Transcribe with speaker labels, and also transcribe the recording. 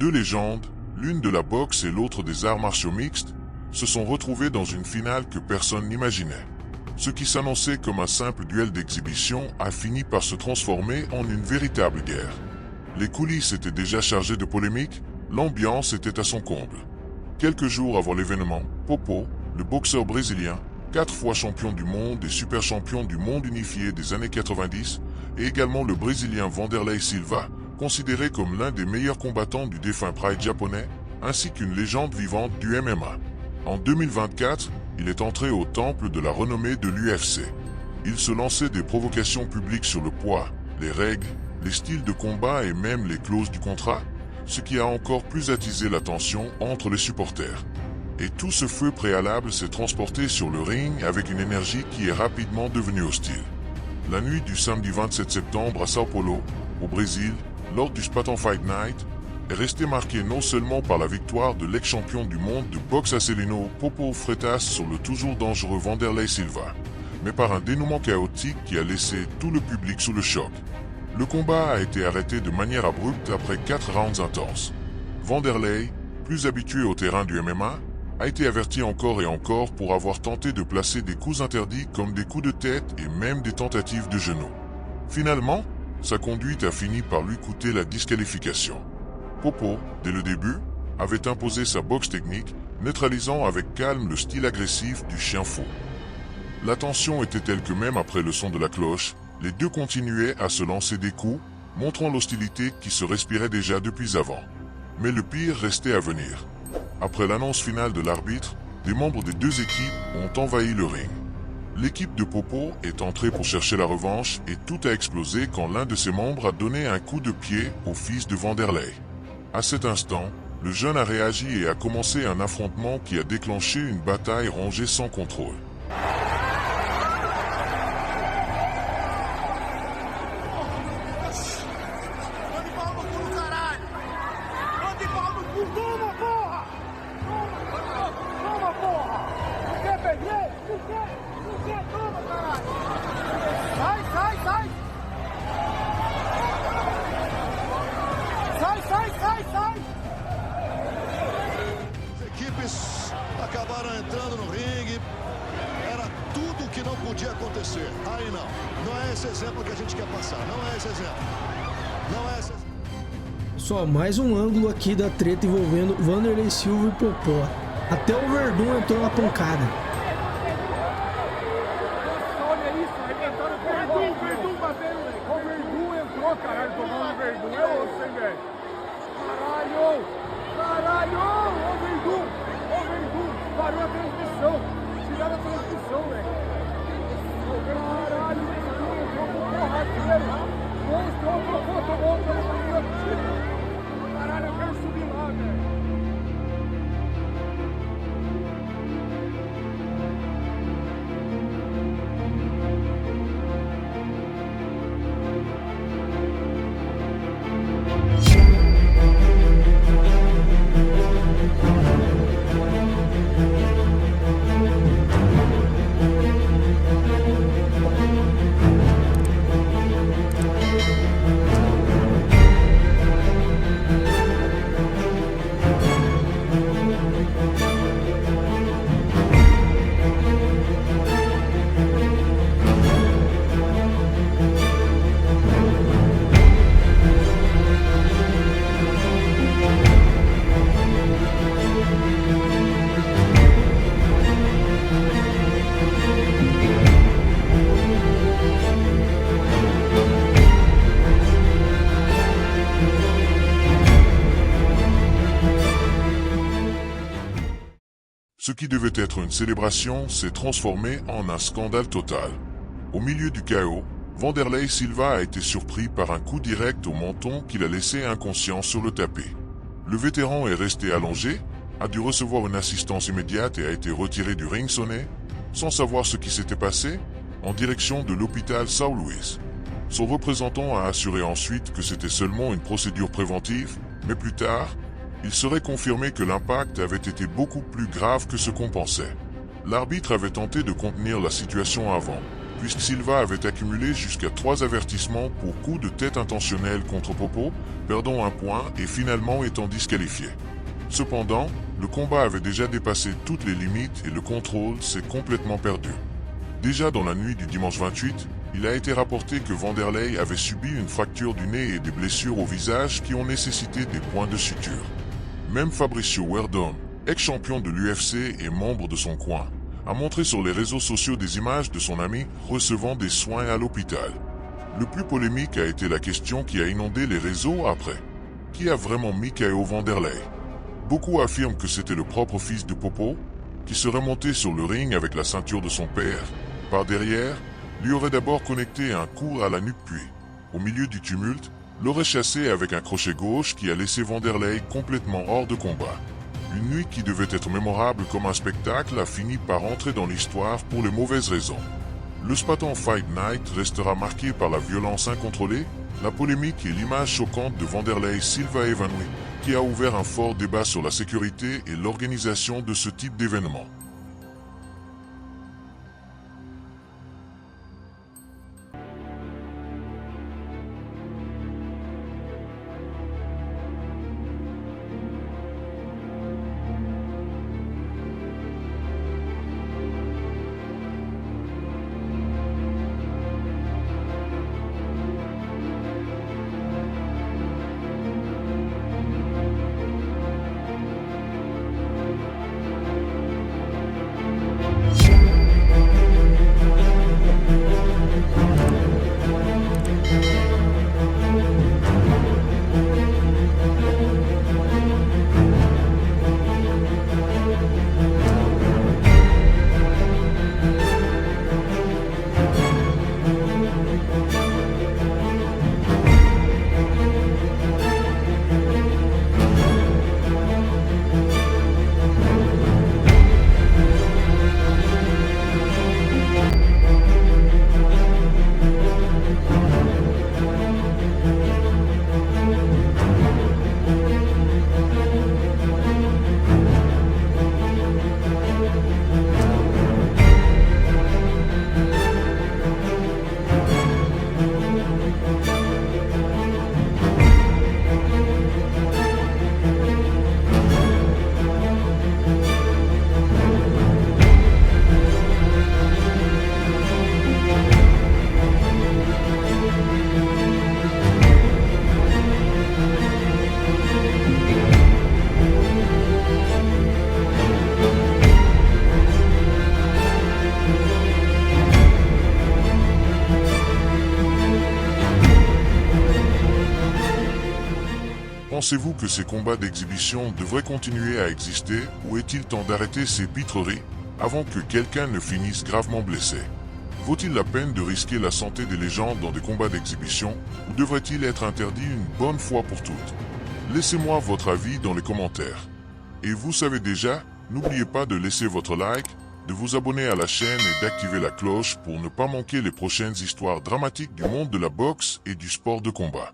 Speaker 1: deux légendes, l'une de la boxe et l'autre des arts martiaux mixtes, se sont retrouvées dans une finale que personne n'imaginait. Ce qui s'annonçait comme un simple duel d'exhibition a fini par se transformer en une véritable guerre. Les coulisses étaient déjà chargées de polémiques, l'ambiance était à son comble. Quelques jours avant l'événement, Popo, le boxeur brésilien, 4 fois champion du monde et super champion du monde unifié des années 90, et également le brésilien Vanderlei Silva, considéré comme l'un des meilleurs combattants du défunt Pride japonais, ainsi qu'une légende vivante du MMA. En 2024, il est entré au temple de la renommée de l'UFC. Il se lançait des provocations publiques sur le poids, les règles, les styles de combat et même les clauses du contrat, ce qui a encore plus attisé la tension entre les supporters. Et tout ce feu préalable s'est transporté sur le ring avec une énergie qui est rapidement devenue hostile. La nuit du samedi 27 septembre à São Paulo, au Brésil, lors du Spartan Fight Night, est restée marquée non seulement par la victoire de l'ex-champion du monde de boxe Acelino Popo Freitas sur le toujours dangereux Vanderlei Silva, mais par un dénouement chaotique qui a laissé tout le public sous le choc. Le combat a été arrêté de manière abrupte après 4 rounds intenses. Vanderlei, plus habitué au terrain du MMA, a été averti encore et encore pour avoir tenté de placer des coups interdits comme des coups de tête et même des tentatives de genoux. Finalement, sa conduite a fini par lui coûter la disqualification. Popo, dès le début, avait imposé sa boxe technique, neutralisant avec calme le style agressif du chien fou. La tension était telle que même après le son de la cloche, les deux continuaient à se lancer des coups, montrant l'hostilité qui se respirait déjà depuis avant. Mais le pire restait à venir. Après l'annonce finale de l'arbitre, des membres des deux équipes ont envahi le ring. L'équipe de Popo est entrée pour chercher la revanche et tout a explosé quand l'un de ses membres a donné un coup de pied au fils de Vanderlei. À cet instant, le jeune a réagi et a commencé un affrontement qui a déclenché une bataille rangée sans contrôle.
Speaker 2: Acabaram entrando no ringue, era tudo o que não podia acontecer. Aí não é esse exemplo que a gente quer passar, não é esse exemplo. Não é esse exemplo.
Speaker 3: Só mais um ângulo aqui da treta envolvendo Vanderlei Silva e Popó. Até o Verdun entrou na pancada.
Speaker 4: Olha isso, arrebentaram o Verdun bateu, velho. O Verdun entrou, caralho, tomando o Verdun. É osso, hein, velho. Caralho! Caralho! Ô Verdun! Ô Verdun! Parou a transmissão! Tiraram a transmissão, velho! Caralho! O Verdun entrou com porradeiro! Mostrou, tomou outra tiro! Caralho, eu quero subir lá, velho!
Speaker 1: Ce qui devait être une célébration s'est transformé en un scandale total. Au milieu du chaos, Vanderlei Silva a été surpris par un coup direct au menton qui l'a laissé inconscient sur le tapis. Le vétéran est resté allongé, a dû recevoir une assistance immédiate et a été retiré du ring sonné, sans savoir ce qui s'était passé, en direction de l'hôpital São Luís. Son représentant a assuré ensuite que c'était seulement une procédure préventive, mais plus tard, il serait confirmé que l'impact avait été beaucoup plus grave que ce qu'on pensait. L'arbitre avait tenté de contenir la situation avant, puisque Silva avait accumulé jusqu'à 3 avertissements pour coup de tête intentionnel contre Popo, perdant un point et finalement étant disqualifié. Cependant, le combat avait déjà dépassé toutes les limites et le contrôle s'est complètement perdu. Déjà dans la nuit du dimanche 28, il a été rapporté que Vanderlei avait subi une fracture du nez et des blessures au visage qui ont nécessité des points de suture. Même Fabricio Werdum, ex-champion de l'UFC et membre de son coin, a montré sur les réseaux sociaux des images de son ami recevant des soins à l'hôpital. Le plus polémique a été la question qui a inondé les réseaux après. Qui a vraiment mis KO Vanderlei? Beaucoup affirment que c'était le propre fils de Popo, qui serait monté sur le ring avec la ceinture de son père. Par derrière, lui aurait d'abord connecté un coup à la nuque puis, au milieu du tumulte, l'aurait chassé avec un crochet gauche qui a laissé Vanderlei complètement hors de combat. Une nuit qui devait être mémorable comme un spectacle a fini par entrer dans l'histoire pour les mauvaises raisons. Le Spartan Fight Night restera marqué par la violence incontrôlée, la polémique et l'image choquante de Vanderlei Silva évanoui, qui a ouvert un fort débat sur la sécurité et l'organisation de ce type d'événement. Pensez-vous que ces combats d'exhibition devraient continuer à exister ou est-il temps d'arrêter ces pitreries avant que quelqu'un ne finisse gravement blessé? Vaut-il la peine de risquer la santé des légendes dans des combats d'exhibition ou devrait-il être interdit une bonne fois pour toutes? Laissez-moi votre avis dans les commentaires. Et vous savez déjà, n'oubliez pas de laisser votre like, de vous abonner à la chaîne et d'activer la cloche pour ne pas manquer les prochaines histoires dramatiques du monde de la boxe et du sport de combat.